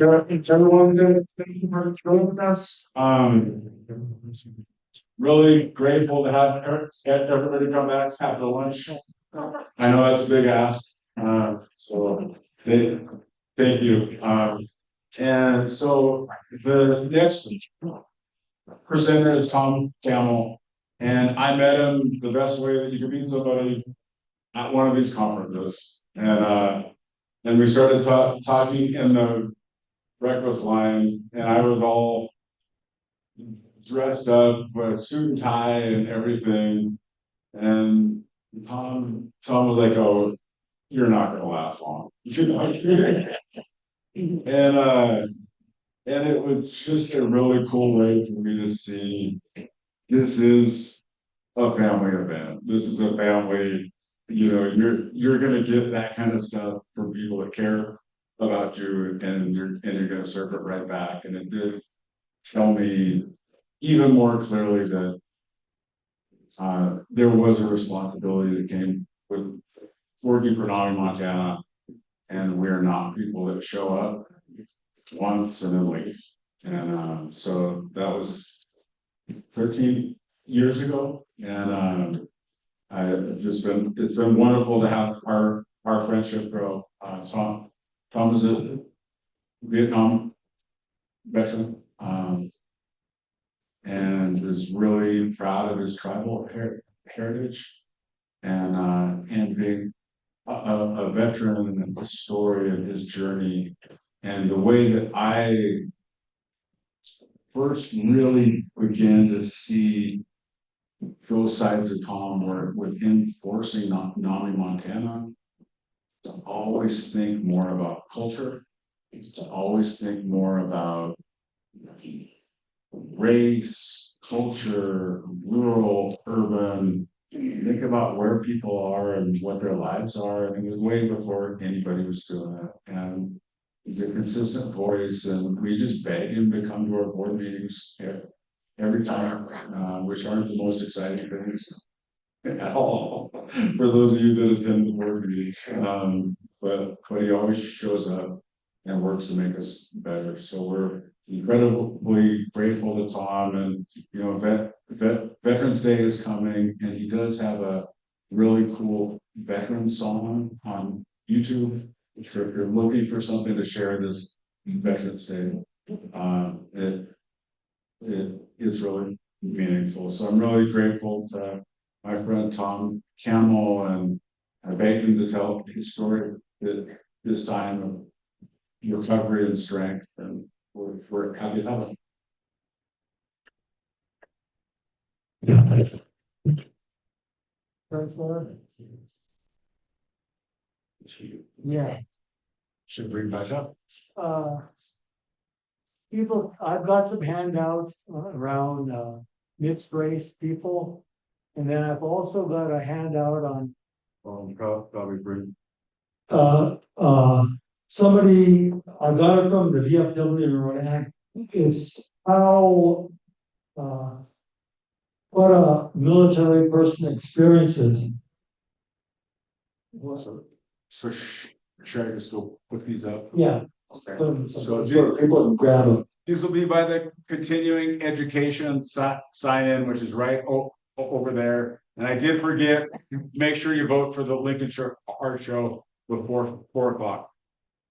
Is everyone good? Thank you for joining us. Really grateful to have everybody come back after lunch. I know that's a big ask, so thank you. And so the next presenter is Tom Camel, and I met him the best way that you can meet somebody at one of these conferences, and we started talking in the breakfast line, and I was all dressed up with a suit and tie and everything. And Tom was like, "Oh, you're not gonna last long." And it was just a really cool way for me to see this is a family event. This is a family, you're gonna get that kind of stuff from people that care about you, and you're gonna serve it right back. And it did tell me even more clearly that there was a responsibility that came with working for NAMI Montana, and we're not people that show up once and then leave. And so that was 13 years ago, and it's been wonderful to have our friendship grow. Tom is a Vietnam veteran, and is really proud of his tribal heritage, and being a veteran and the story of his journey, and the way that I first really began to see both sides of Tom were with him forcing NAMI Montana to always think more about culture, to always think more about race, culture, rural, urban, think about where people are and what their lives are. And it was way before anybody was doing that. And he's a consistent voice, and we just beg him to come to our board meetings every time, which aren't the most exciting things at all for those of you that attend the board meetings. But he always shows up and works to make us better. So we're incredibly grateful to Tom. And Veterans Day is coming, and he does have a really cool veteran song on YouTube. If you're looking for something to share this Veterans Day, it is really meaningful. So I'm really grateful to my friend Tom Camel, and I begged him to tell his story at this time of recovery and strength, and we're happy to have him. Yeah. Should bring back up. People, I've got some handouts around mixed race people. And then I've also got a handout on Probably bring. Somebody, I got it from the VFW in Roanoke. It's how what a military person experiences. So should I just go put these up? Yeah. Okay. So People can grab them. these will be by the continuing education sign in, which is right over there. And I did forget, make sure you vote for the Lincolnshire Art Show before 4 o'clock.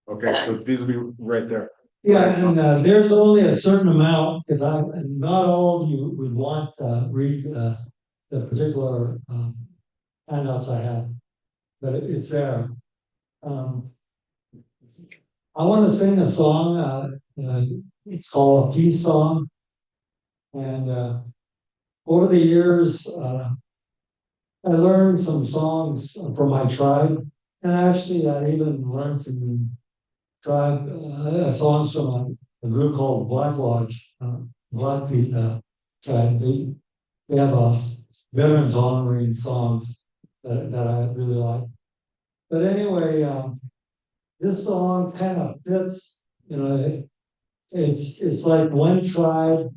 Okay, so these will be right there. Yeah, and there's only a certain amount, because not all of you would want read the particular handouts I have, but it's there. I want to sing a song. It's called a peace song, and over the years, I learned some songs from my tribe, and actually, I even learned some tribe songs from a group called Black Lodge, Blackfeet tribe. They have veterans honoring songs that I really like. But anyway, this song kind of fits. It's like one tribe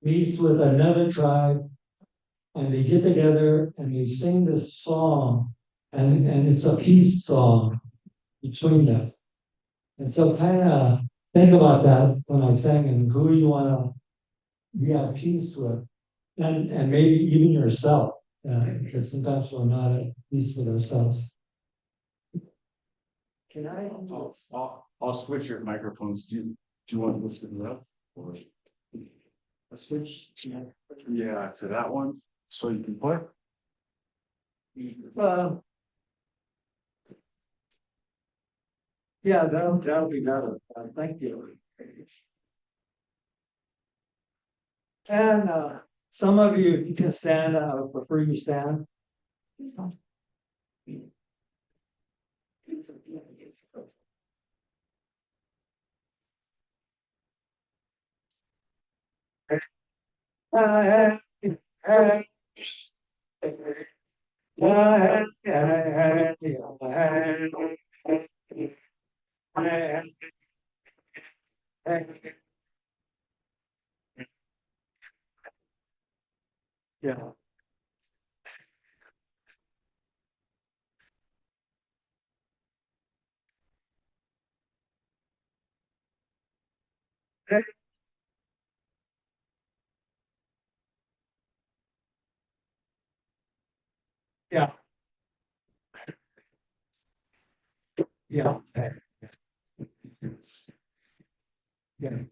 meets with another tribe, and they get together and they sing this song, and it's a peace song between them. And so kind of think about that when I sang and who you wanna be at peace with. And maybe even yourself, because sometimes we're not at peace with ourselves. Can I? I'll switch your microphones. Do you want to listen up or A switch? yeah, to that one so you can play? Uh, yeah, that'll be better. Thank you. And some of you can stand, I would prefer you stand. Yeah. Yeah. Yeah. Yeah.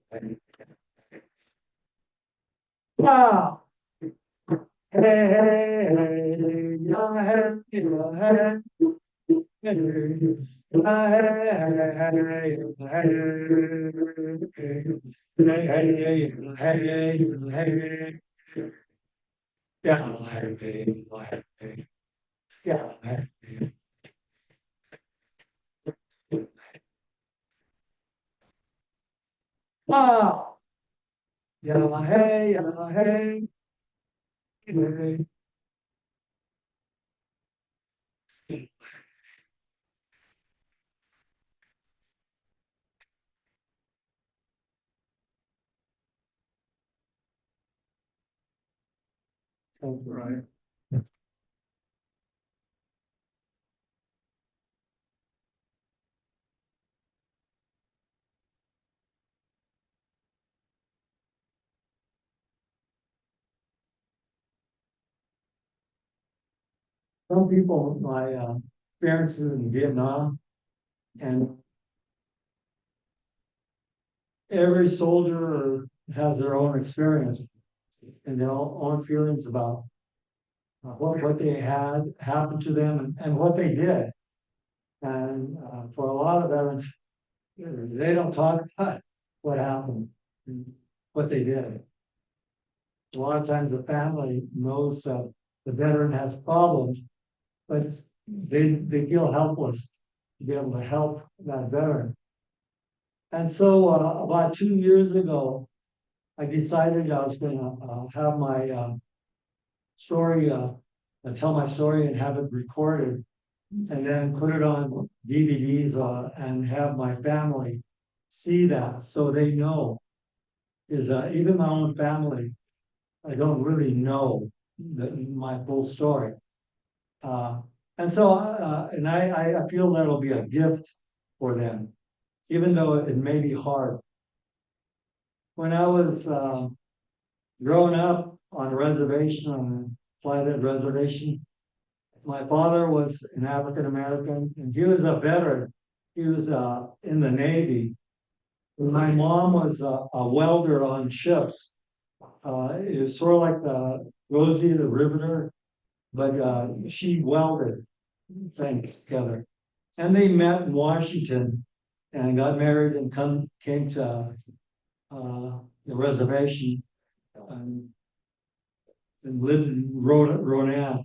Wow. Hey, hey, hey, yeah, hey, yeah, hey. Yeah. Wow. Yeah, hey, yeah, hey. Hey. Right. Some people, my experiences in Vietnam, and every soldier has their own experience and their own feelings about what they had happened to them and what they did. And for a lot of veterans, they don't talk about what happened, and what they did. A lot of times the family knows that the veteran has problems, but they feel helpless to be able to help that veteran. And so about 2 years ago, I decided I was going to have my story, tell my story and have it recorded, and then put it on DVDs and have my family see that so they know. Is even my own family, I don't really know my full story. Uh, and so, and I feel that'll be a gift for them, even though it may be hard. When I was growing up on a reservation, on a Flathead reservation, my father was an African American, and he was a veteran. He was in the Navy. My mom was a welder on ships. It was sort of like the Rosie the Riveter, but she welded things together. And they met in Washington and got married and came to the reservation and, and lived in Ronan.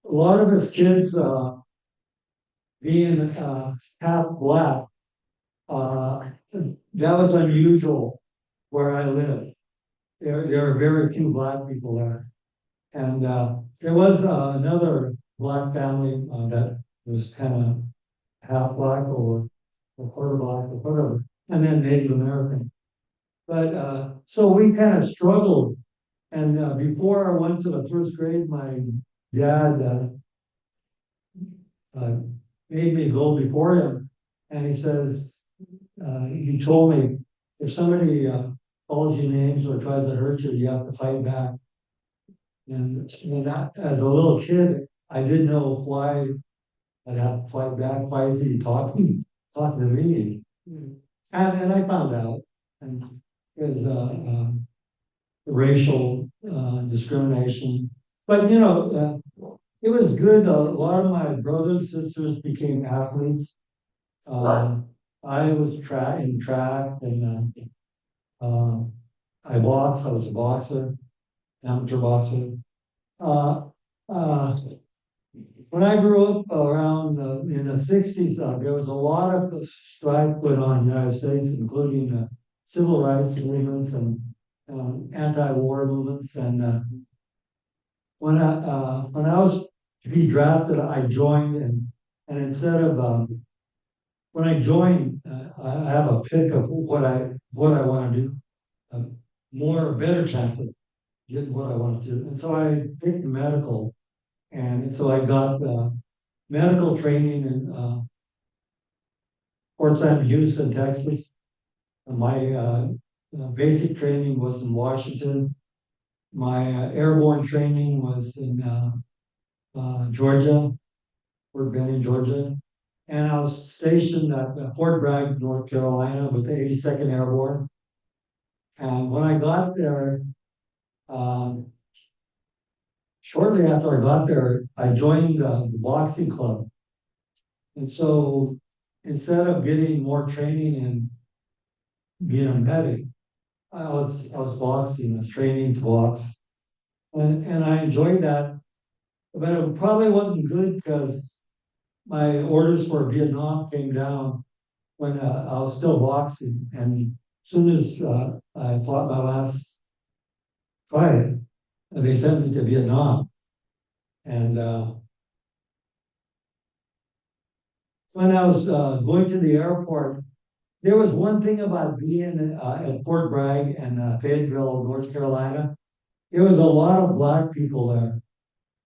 A lot of his kids being half black, that was unusual where I live. There are very few black people there. And there was another black family that was kind of half black or quarter black or whatever, and then Native American. But so we kind of struggled. And before I went to the first grade, my dad uh, made me go before him. And he says, he told me, if somebody calls you names or tries to hurt you, you have to fight back. And that, as a little kid, I didn't know why I'd have to fight back. Why is he talking to me? And I found out, and because racial discrimination. But it was good. A lot of my brothers and sisters became athletes. Um, I was in track, and I boxed. I was a boxer, amateur boxer. Uh, uh, when I grew up around in the '60s, there was a lot of strife put on the United States, including civil rights movements and anti-war movements. And when I was to be drafted, I joined, and instead of when I joined, I have a pick of what I want to do, a more better chance of getting what I want to do. And so I picked medical, and so I got medical training in Fort Sam Houston, Texas. My basic training was in Washington. My airborne training was in Georgia, Fort Benning, Georgia. And I was stationed at Fort Bragg, North Carolina with the 82nd Airborne. And when I got there, um, shortly after I got there, I joined the boxing club. And so instead of getting more training and being a medic, I was boxing, I was training to box. And I enjoyed that. But it probably wasn't good because my orders for Vietnam came down when I was still boxing. And as soon as I fought my last fight, they sent me to Vietnam. And when I was going to the airport, there was one thing about being at Fort Bragg and Fayetteville, North Carolina. There was a lot of black people there,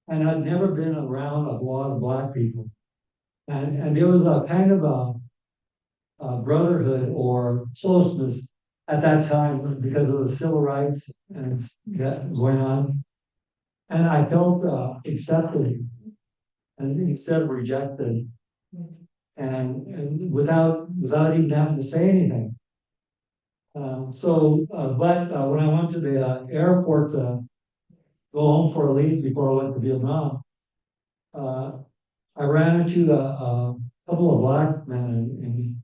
and I'd never been around a lot of black people. And there was a kind of a brotherhood or closeness at that time because of the civil rights and that going on. And I felt accepted and instead of rejected, and without even having to say anything. But when I went to the airport to go home for a leave before I went to Vietnam, uh, I ran into a couple of black men,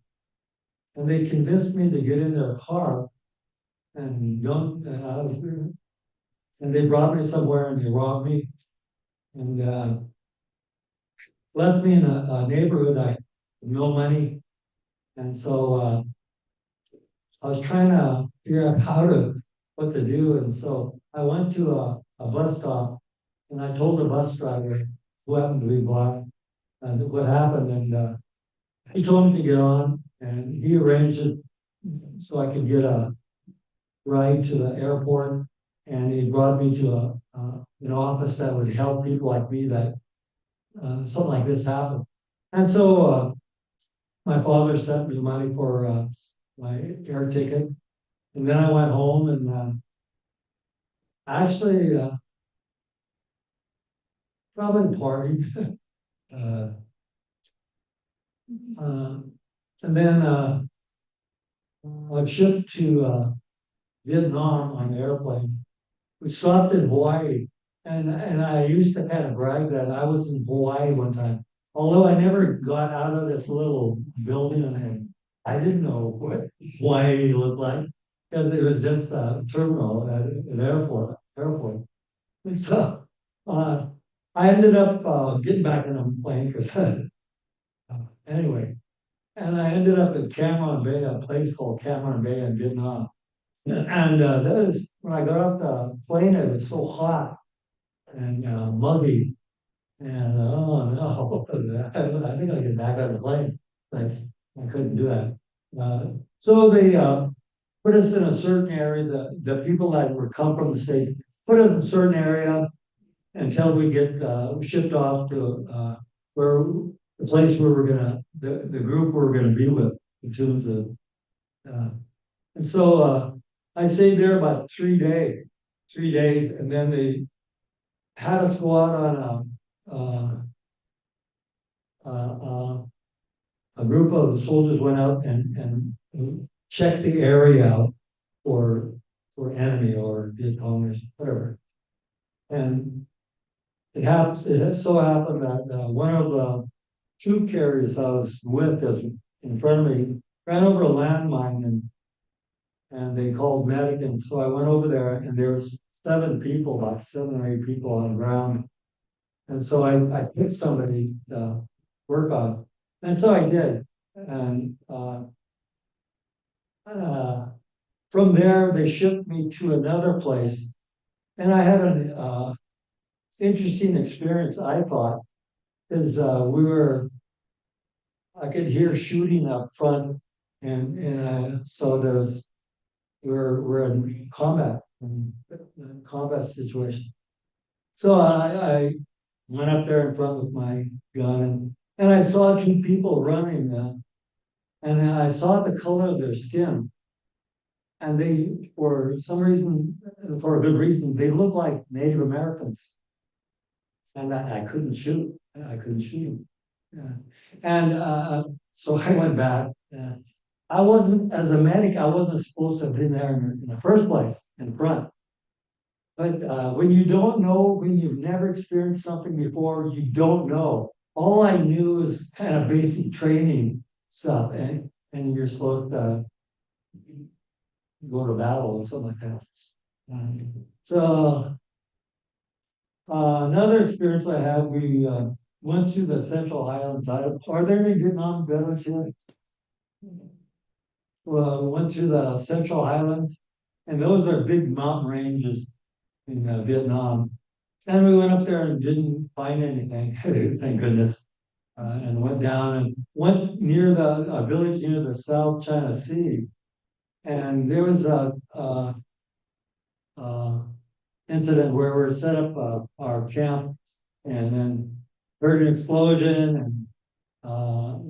and they convinced me to get in their car and don't. And I was, and they brought me somewhere and they robbed me and left me in a neighborhood I had no money, and so I was trying to figure out what to do, and so I went to a bus stop, and I told the bus driver who happened to be black what happened, and he told me to get on, and he arranged it so I could get a ride to the airport, and he brought me to an office that would help people like me that something like this happened. And so my father sent me money for my air ticket, and then I went home and actually probably partied. uh, uh, and then I shipped to Vietnam on the airplane. We stopped in Hawaii, and I used to kind of brag that I was in Hawaii one time. Although I never got out of this little building, and I didn't know what Hawaii looked like because it was just a terminal at an airport. And so uh, I ended up getting back in a plane because anyway, and I ended up at Cameron Bay, a place called Cameron Bay in Vietnam. And that was when I got off the plane, it was so hot and muggy. And oh no, I think I get back on the plane. Like I couldn't do that. So they put us in a certain area. The people that were come from the States put us in a certain area until we get shipped off to where the place where we're gonna, the group we're gonna be with, the tunes of, and so, I stayed there about 3 days, and then they had us go out on a group of soldiers went out and checked the area out for, for enemy or Viet Cong or whatever. And it has so happened that, one of the troop carriers I was with is in front of me, ran over a landmine and they called medic. And so I went over there and there was 7 people, about 7 or 8 people on the ground. And so I picked somebody to work on. And so I did. And uh, from there, they shipped me to another place. And I had an interesting experience, I thought, because I could hear shooting up front. And so we're in combat situation. So I went up there in front with my gun and I saw 2 people running, and I saw the color of their skin. And they, for some reason, for a good reason, they looked like Native Americans. And I couldn't shoot. I couldn't shoot them. Yeah. And so I went back. I wasn't, as a medic, I wasn't supposed to have been there in the first place, in front. But when you don't know, when you've never experienced something before, you don't know. All I knew is kind of basic training stuff, and you're supposed to go to battle or something like that. So another experience I had, we went to the Central Highlands. Are there any Vietnam veterans here? Well, we went to the Central Highlands, and those are big mountain ranges in Vietnam. And we went up there and didn't find anything, thank goodness. And went down and went near a village near the South China Sea. And there was a incident where we set up our camp and then heard an explosion and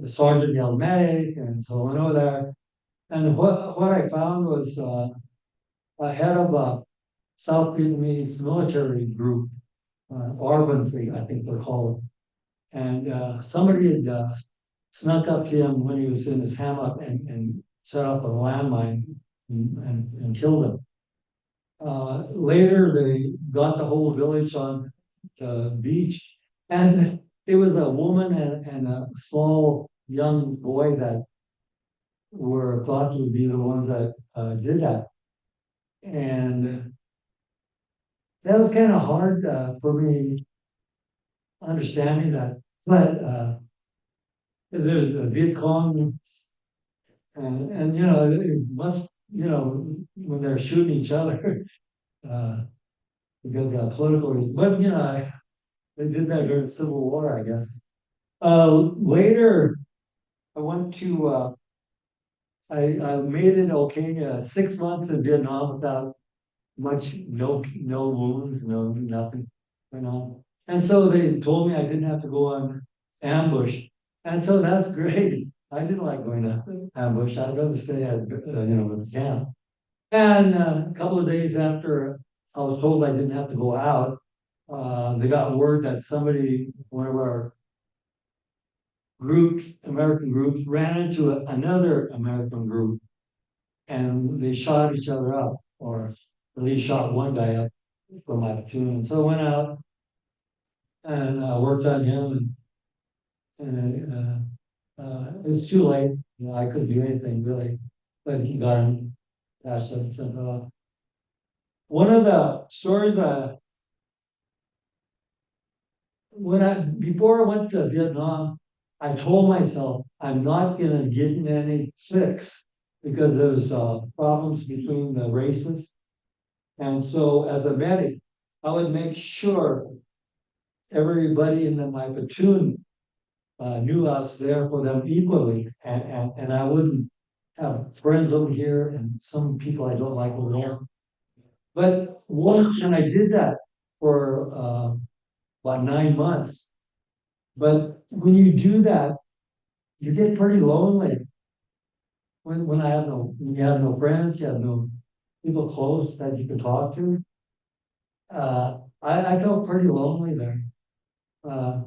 the sergeant yelled medic, and so I went over there. And what I found was ahead of a South Vietnamese military group, Arvin, I think they're called. And somebody had snuck up to him when he was in his hammock and set up a landmine and killed him. Later, they got the whole village on the beach, and it was a woman and a small young boy that were thought to be the ones that did that. And that was kind of hard for me understanding that. But is it the Viet Cong? And it must, when they're shooting each other, uh, because of political reasons. But they did that during the Civil War, I guess. Later, I went to I made it okay. 6 months in Vietnam without no wounds, no nothing, And so they told me I didn't have to go on ambush, and so that's great. I didn't like going to ambush. I'd rather stay at with the camp. And a couple of days after I was told I didn't have to go out, they got word that one of our groups, American groups, ran into another American group, and they shot each other up, or at least shot one guy up from my platoon. And so I went out and worked on him, and it was too late. I couldn't do anything really, but he got him. Gosh, one of the stories before I went to Vietnam, I told myself I'm not gonna get in any fix because there's problems between the races. And so as a medic, I would make sure everybody in my platoon knew I was there for them equally. And I wouldn't have friends over here and some people I don't like over there. But once, and I did that for about 9 months, But when you do that, you get pretty lonely. When when you have no friends, you have no people close that you can talk to. I felt pretty lonely there. Uh,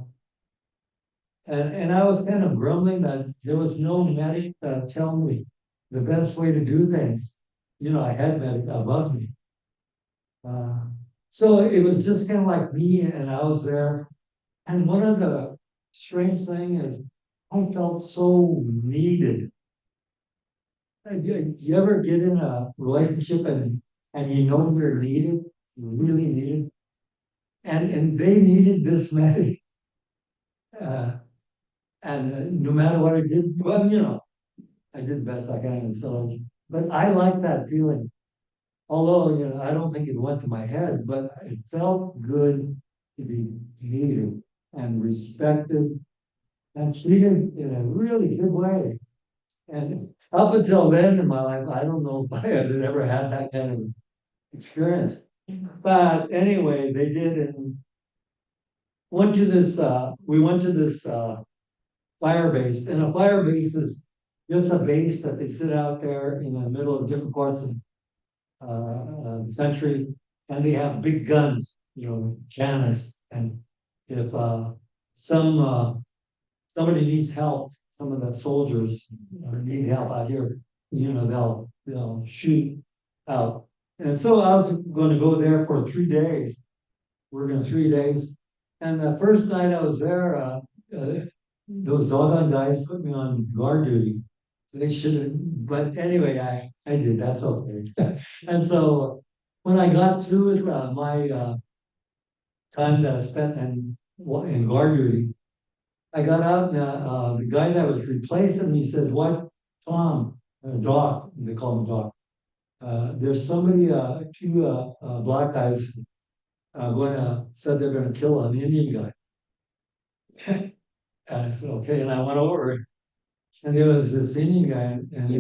and I was kind of grumbling that there was no medic to tell me the best way to do things. You know, I had medic above me. Uh, so it was just kind of like me, and I was there. And one of the strange thing is I felt so needed. You ever get in a relationship and you know you're needed, you really needed, and they needed this medic. Uh, and no matter what I did, well, you know, I did the best I can, and so, but I like that feeling. Although, you know, I don't think it went to my head, but it felt good to be needed and respected and treated in a really good way. And up until then in my life, I don't know if I had ever had that kind of experience. But anyway, they did, and we went to this fire base, and a fire base is just a base that they sit out there in the middle of different parts of the country, and they have big guns, you know, cannons, and if some somebody needs help, some of the soldiers need help out here, you know, they'll shoot out. And so I was going to go there for 3 days, working 3 days. And the first night I was there, those doggone guys put me on guard duty. They should have, but anyway, I did, that's okay. And so when I got through with my time that I spent in guard duty, I got out and the guy that was replacing me said, "What, Tom, Doc, they call him Doc. There's somebody, two black guys said they're gonna kill an Indian guy." And I said, "Okay," and I went over and there was this Indian guy and he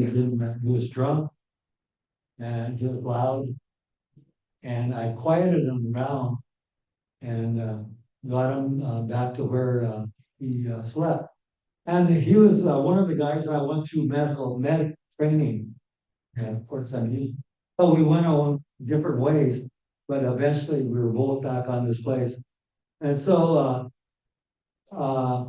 was drunk and he was loud and I quieted him down and got him back to where he slept. And he was one of the guys I went to medic training. And of course, I mean, oh, we went on different ways, but eventually we were both back on this place. And so uh,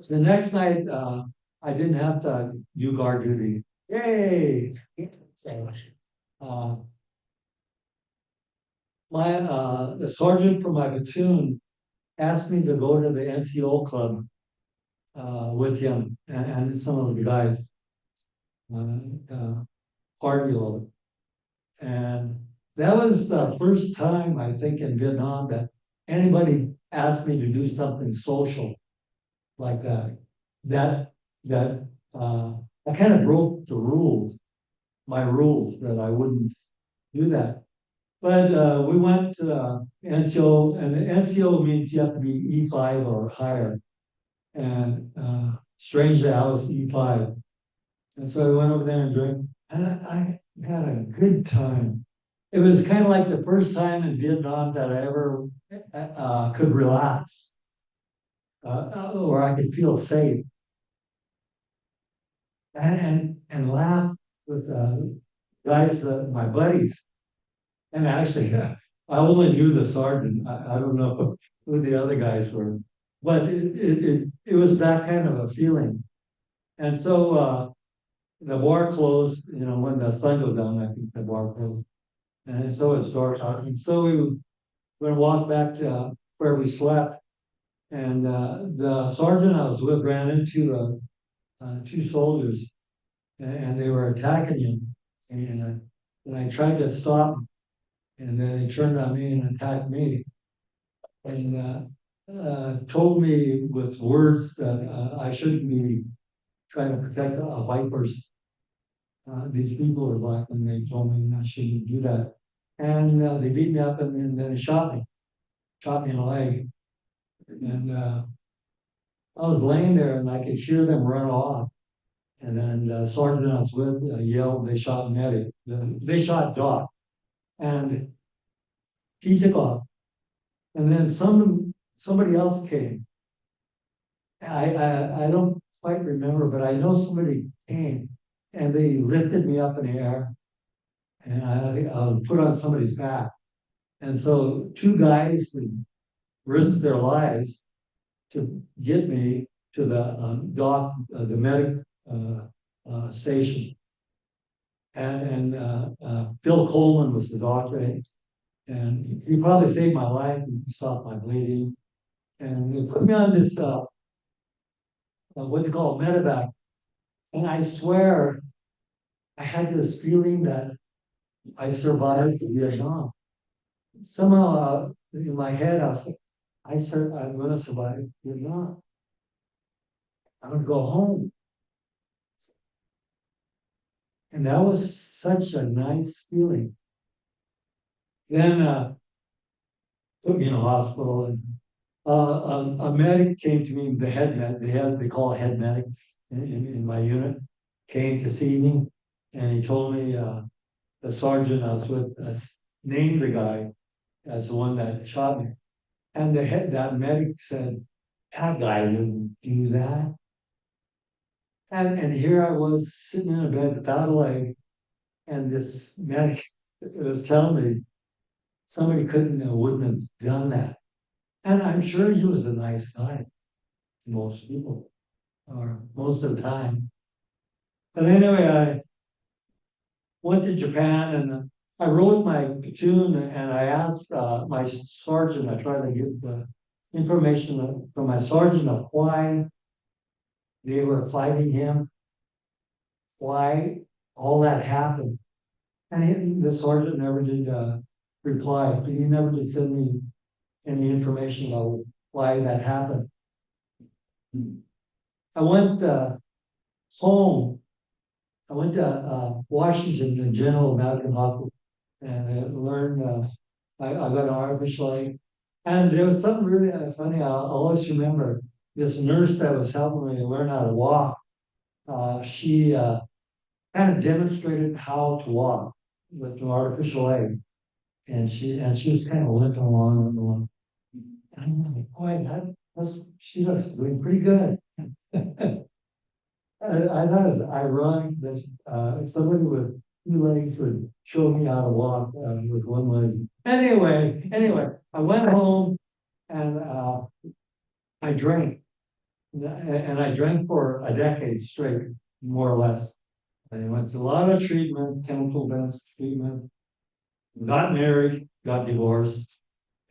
the next night, I didn't have to do guard duty. Yay! So, uh, the sergeant from my platoon asked me to go to the NCO club with him and some of the guys, party a little. And that was the first time I think in Vietnam that anybody asked me to do something social like that. That that I kind of broke the rules, my rules that I wouldn't do that. But we went to NCO, and the NCO means you have to be E5 or higher. And strangely, I was E5. And so I went over there and drank, and I had a good time. It was kind of like the first time in Vietnam that I ever could relax, or I could feel safe and laugh with guys, my buddies. And actually, I only knew the sergeant. I don't know who the other guys were, but it was that kind of a feeling. And so the bar closed, you know, when the sun goes down, I think the bar closed. And so it's dark out. And so we were going to walk back to where we slept. And the sergeant I was with ran into two soldiers and they were attacking him. And I tried to stop them, and then they turned on me and attacked me. And told me with words that I shouldn't be trying to protect a white person. These people are black, and they told me I shouldn't do that. And they beat me up, and then they shot me in the leg. And I was laying there, and I could hear them run off. And then the sergeant I was with yelled, "They shot medic." They shot Doc, and he took off. And then somebody else came, I don't quite remember, but I know somebody came and they lifted me up in the air and I was put on somebody's back. And so two guys risked their lives to get me to the doc, the medic station. And Bill Coleman was the doctor, and he probably saved my life and stopped my bleeding. And they put me on this what they call medevac. And I swear I had this feeling that I survived Vietnam. Somehow in my head, I was like, I'm going to survive Vietnam. I'm going to go home. And that was such a nice feeling. Then put me in a hospital, and a medic came to me, the head medic, they call a head medic in my unit, came to see me, and he told me the sergeant I was with named the guy as the one that shot me. And that medic said, that guy didn't do that. And here I was sitting in a bed without a leg, and this medic was telling me somebody wouldn't have done that. And I'm sure he was a nice guy, most people, or most of the time. But anyway, I went to Japan and I wrote my platoon and I asked my sergeant, I tried to get the information from my sergeant of why they were fighting him, why all that happened. And the sergeant never did reply. He never did send me any information about why that happened. I went home. I went to Washington, the General American Hospital, and I learned. I got an artificial leg, and there was something really funny. I'll always remember this nurse that was helping me learn how to walk. She kind of demonstrated how to walk with an artificial leg, and she was kind of limping along and along. And I'm like, boy, she was doing pretty good. I thought it was ironic that somebody with two legs would show me how to walk with one leg. Anyway, I went home and I drank, and I drank for a decade straight, more or less. I went to a lot of treatment, chemical-based treatment, got married, got divorced,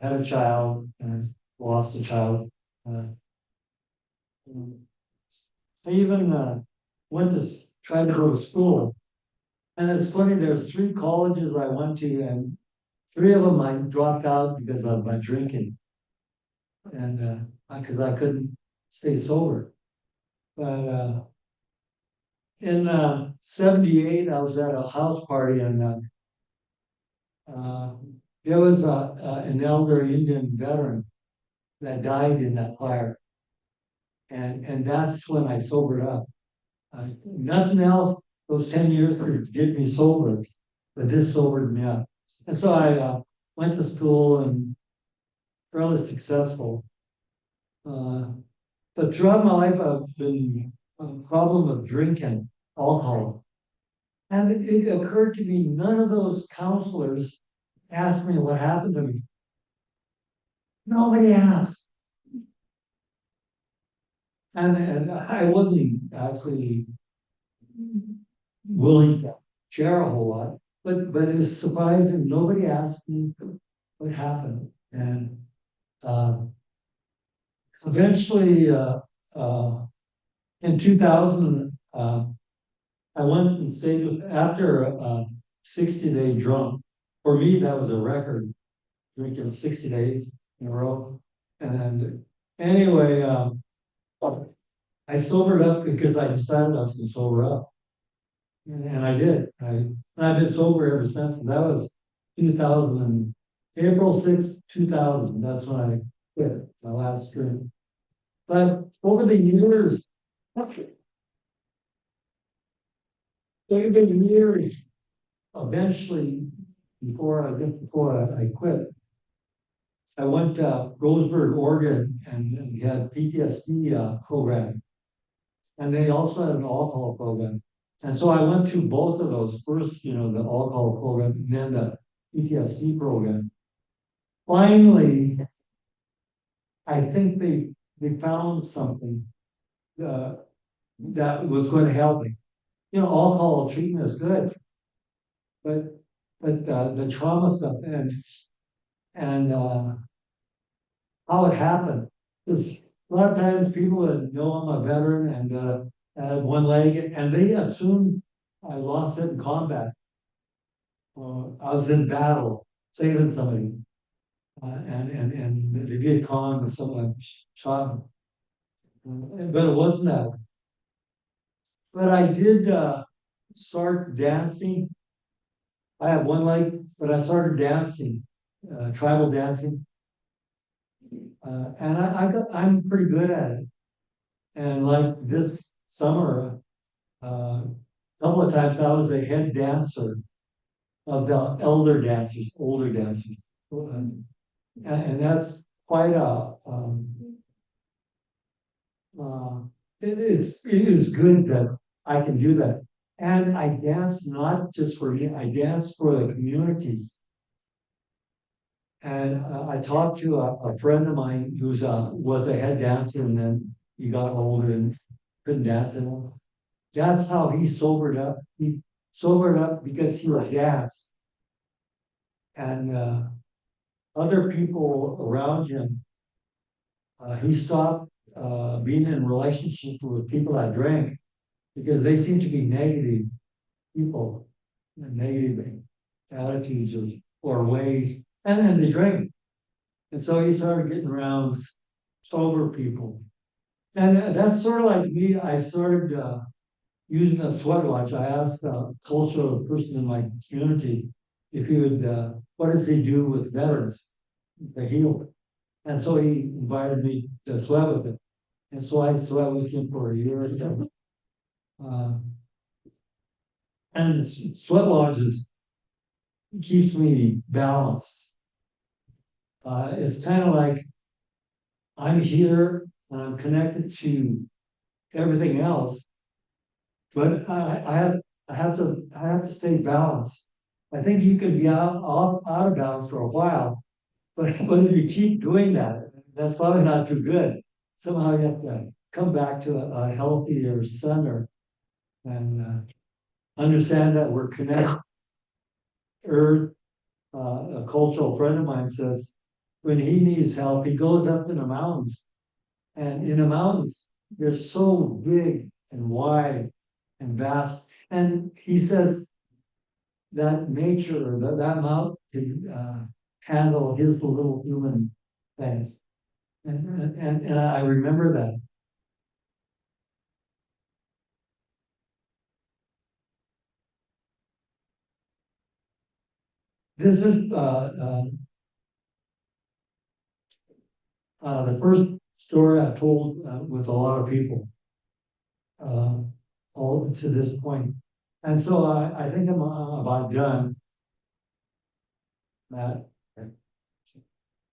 had a child, and lost a child. Uh, I even went to try to go to school. And it's funny, there's three colleges I went to, and three of them I dropped out because of my drinking. And because I couldn't stay sober. But in 78, I was at a house party, and uh, there was an elder Indian veteran that died in that fire. And that's when I sobered up. Nothing else those 10 years could get me sober, but this sobered me up. And so I went to school and fairly successful. Uh, but throughout my life, I've been a problem of drinking alcohol. And it occurred to me, none of those counselors asked me what happened to me. Nobody asked. And I wasn't actually willing to share a whole lot, but it was surprising. Nobody asked me what happened. And uh, eventually, in 2000, I went and stayed after a 60-day drunk. For me, that was a record, drinking 60 days in a row. And anyway, I sobered up because I decided I was going to sober up. And I did. I've been sober ever since. And that was 2000, April 6, 2000. That's when I quit my last drink. But over the years, eventually, before I quit, I went to Roseburg, Oregon, and we had PTSD program, and they also had an alcohol program. And so I went through both of those first, the alcohol program, and then the PTSD program. Finally, I think they found something uh, that was going to help me. Alcohol treatment is good, but the trauma stuff and how it happened. Because a lot of times people that know I'm a veteran and I have one leg, and they assume I lost it in combat. I was in battle, saving somebody, and the Viet Cong, someone shot me. But it wasn't that way. But I did start dancing. I have one leg, but I started dancing, tribal dancing, and I'm pretty good at it. And like this summer, a couple of times I was a head dancer of the elder dancers, older dancers. And that's quite uh, it is good that I can do that. And I dance not just for me, I dance for the community. And I talked to a friend of mine who's was a head dancer and then he got older and couldn't dance anymore. That's how he sobered up. He sobered up because he was danced. And other people around him, he stopped being in relationship with people that drank because they seemed to be negative people, negative attitudes or ways, and then they drank. And so he started getting around sober people. And that's sort of like me. I started using a sweat watch. I asked a cultural person in my community if he would, what does he do with veterans to heal? And so he invited me to sweat with him. And so I sweat with him for a year. Uh, and sweat lodges keeps me balanced. It's kind of like I'm here and I'm connected to everything else, but I have to stay balanced. I think you can be out of balance for a while, but if you keep doing that, that's probably not too good. Somehow you have to come back to a healthier center and understand that we're connected. Earth, a cultural friend of mine says, when he needs help, he goes up in the mountains. And in the mountains, they're so big and wide and vast. And he says that nature, that mountain can handle his little human things. And I remember that. This is the first story I told with a lot of people uh, all to this point. And so I think I'm about done, Matt.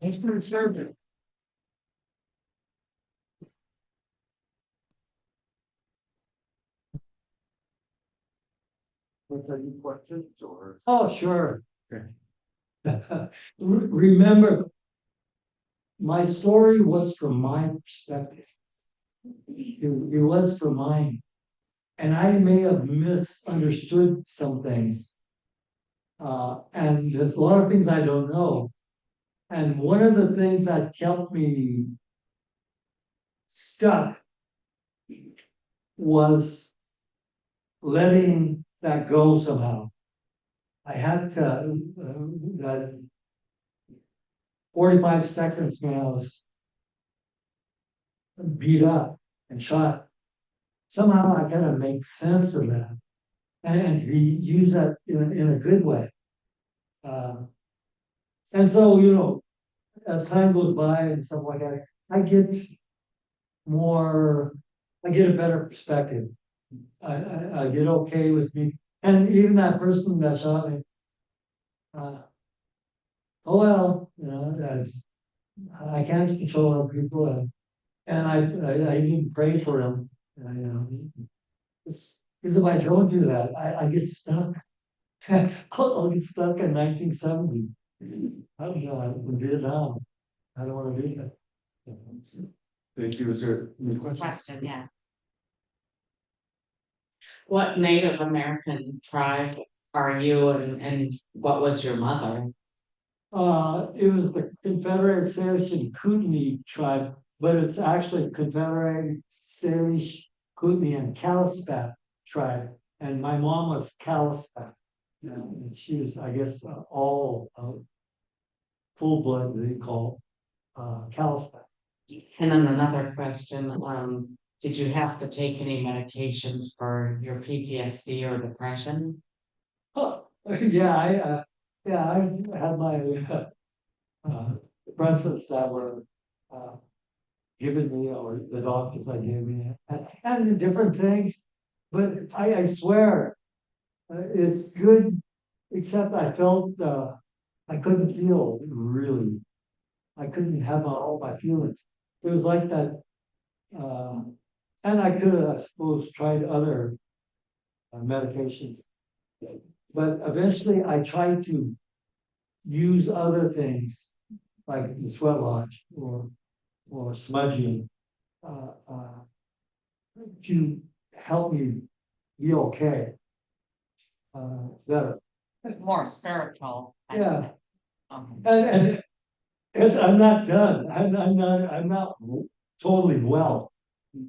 Thanks for serving. Any questions or? Oh, sure. Okay. Remember, my story was from my perspective. It was from mine. And I may have misunderstood some things. And there's a lot of things I don't know. And one of the things that kept me stuck was letting that go somehow. I had to, that 45 seconds when I was beat up and shot. Somehow I gotta make sense of that and use that in a good way. Uh, and so, as time goes by and stuff like that, I get more, I get a better perspective. I get okay with me. And even that person that shot me, uh, oh well, I can't control other people, and I even pray for them. Because if I don't do that, I get stuck. I'll get stuck in 1970. I'm in Vietnam. I don't want to be there. Thank you. Is there any questions? Question, yeah. What Native American tribe are you and what was your mother? It was the Confederate Salish Kootenai tribe, but it's actually Confederate Salish Kootenai and Kalispel tribe. And my mom was Kalispel. And she was, I guess, all full blood, they call Kalispel. And then another question, did you have to take any medications for your PTSD or depression? Oh, yeah, I had my depressants that were given me, or the doctors that gave me, and the different things. But I swear, it's good, except I felt I couldn't feel really. I couldn't have all my feelings. It was like that, uh, and I could have, I suppose, tried other medications. But eventually I tried to use other things like the sweat lodge or smudging to help me be okay, better. More spiritual. Yeah. And I'm not done. I'm not totally well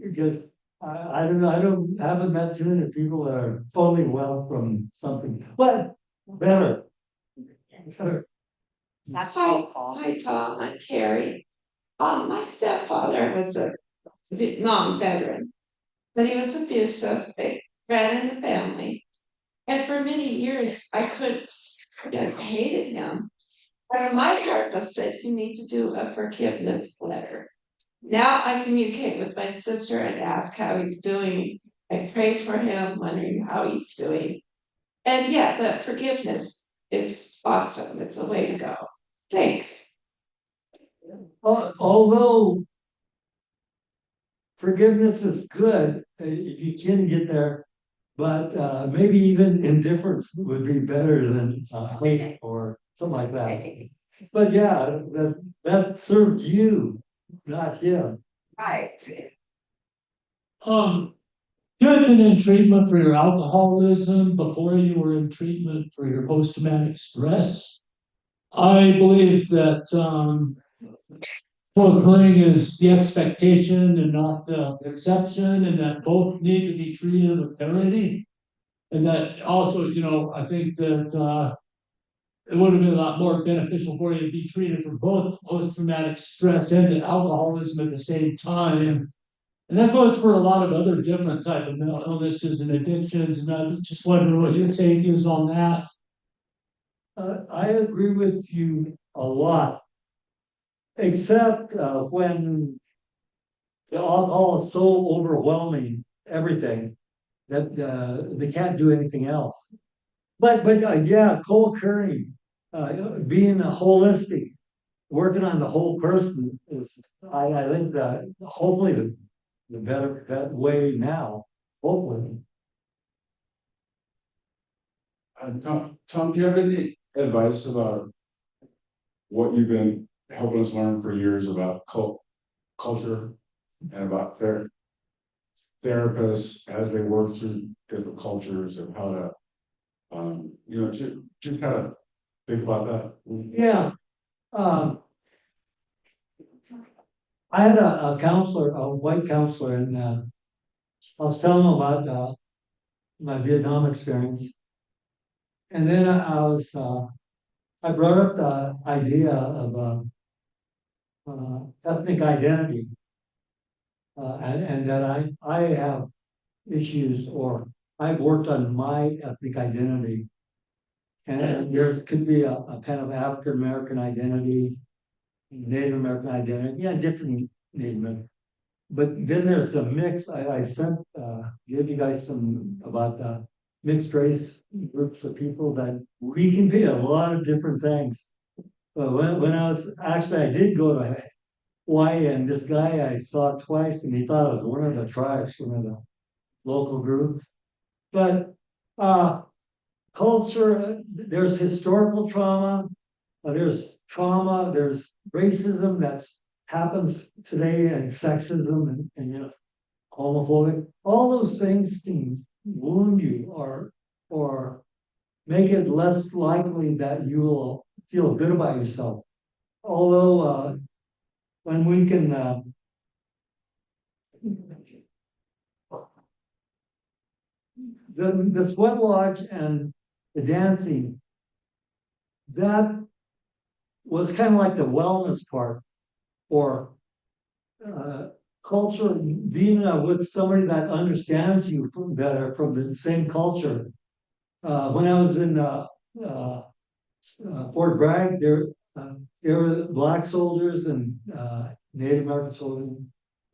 because I don't know. Haven't met too many people that are totally well from something, but better. Better. That's Hi, helpful. hi, Tom, I'm Carrie. My stepfather was a Vietnam veteran, but he was abusive, it ran in the family. And for many years, I couldn't, I hated him. And my therapist said, you need to do a forgiveness letter. Now I communicate with my sister and ask how he's doing. I pray for him, wondering how he's doing. And yeah, the forgiveness is awesome. It's a way to go. Thanks. Although forgiveness is good if you can get there, but maybe even indifference would be better than hate or something like that. But yeah, that served you, not him. Right. Um, you had been in treatment for your alcoholism before you were in treatment for your post-traumatic stress. I believe that co-occurring is the expectation and not the exception, and that both need to be treated with parity. And that also, I think that it would have been a lot more beneficial for you to be treated for both post-traumatic stress and alcoholism at the same time. And that goes for a lot of other different type of mental illnesses and addictions. And I was just wondering what your take is on that. I agree with you a lot, except when the alcohol is so overwhelming, everything, that they can't do anything else. But yeah, co-occurring, being a holistic, working on the whole person is, I think that hopefully the better that way now, hopefully. Tom, do you have any advice about what you've been helping us learn for years about culture and about therapists as they work through different cultures and how to, just kind of think about that? Yeah. I had a counselor, a white counselor, and I was telling him about my Vietnam experience. And then I brought up the idea of ethnic identity, and that I have issues, or I've worked on my ethnic identity. And there could be a kind of African American identity, Native American identity, yeah, different Native American. But then there's the mix. I sent gave you guys some about the mixed race groups of people that we can be a lot of different things. But when I was, actually, I did go to Hawaii, and this guy I saw twice, and he thought I was one of the tribes, one of the local groups. But, culture, there's historical trauma, there's racism that happens today, and sexism, and you know, homophobic. All those things can wound you, or make it less likely that you will feel good about yourself. Although, when we can, the sweat lodge and the dancing, that was kind of like the wellness part, or culture, being with somebody that understands you better from the same culture. When I was in Fort Bragg, there were black soldiers and Native American soldiers.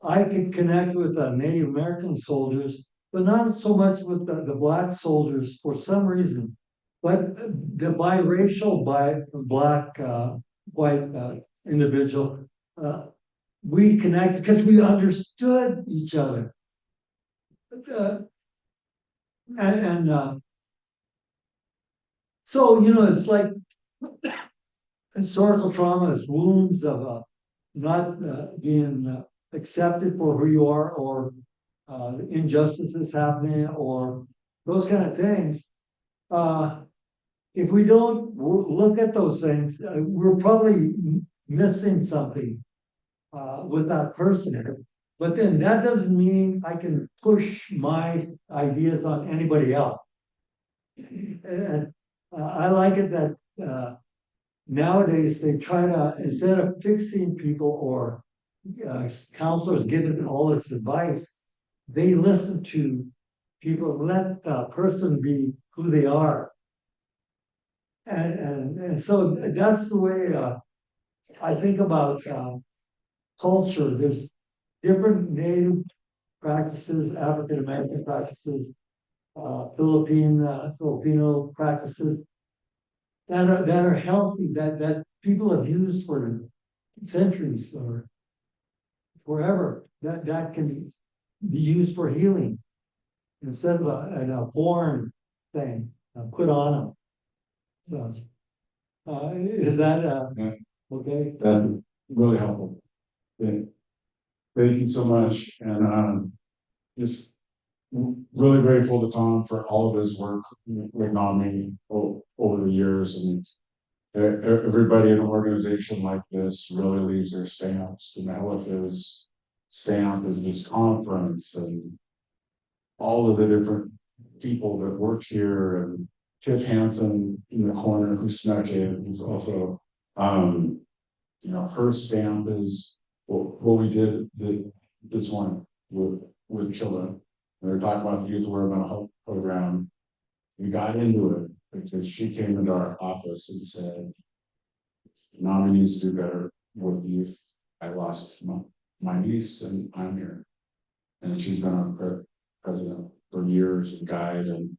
I could connect with Native American soldiers, but not so much with the black soldiers for some reason. But the biracial, black, white individual, we connected because we understood each other. Uh, and so, you know, it's like historical trauma is wounds of not being accepted for who you are, or injustices happening, or those kind of things. If we don't look at those things, we're probably missing something with that person. But then that doesn't mean I can push my ideas on anybody else. And I like it that nowadays they try to, instead of fixing people, or counselors giving all this advice, they listen to people, let the person be who they are. And so that's the way I think about culture. There's different Native practices, African American practices, Filipino practices that are healthy, that people have used for centuries or forever. That can be used for healing instead of a foreign thing put on them. So, is that Yeah. okay? That's really helpful. Thank thank you so much, and just really grateful to Tom for all of his work with NAMI over the years, and everybody in an organization like this really leaves their stamps. And Elif's stamp is this conference, and all of the different people that work here, and Tiff Hansen in the corner who snuck in, who's also, you know, her stamp is what we did this one with children. We were talking about the youth environmental program. We got into it because she came into our office and said, NAMI needs to do better with youth. I lost my niece, and I'm here. And she's been our president for years, and guide, and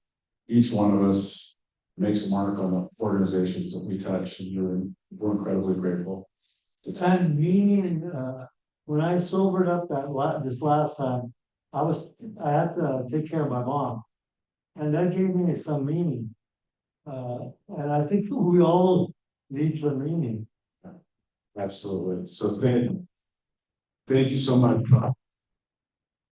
each one of us makes a mark on the organizations that we touch, and we're incredibly grateful. And meaning, when I sobered up this last time, I had to take care of my mom, and that gave me some meaning. And I think we all need some meaning. Absolutely. So thank you so much.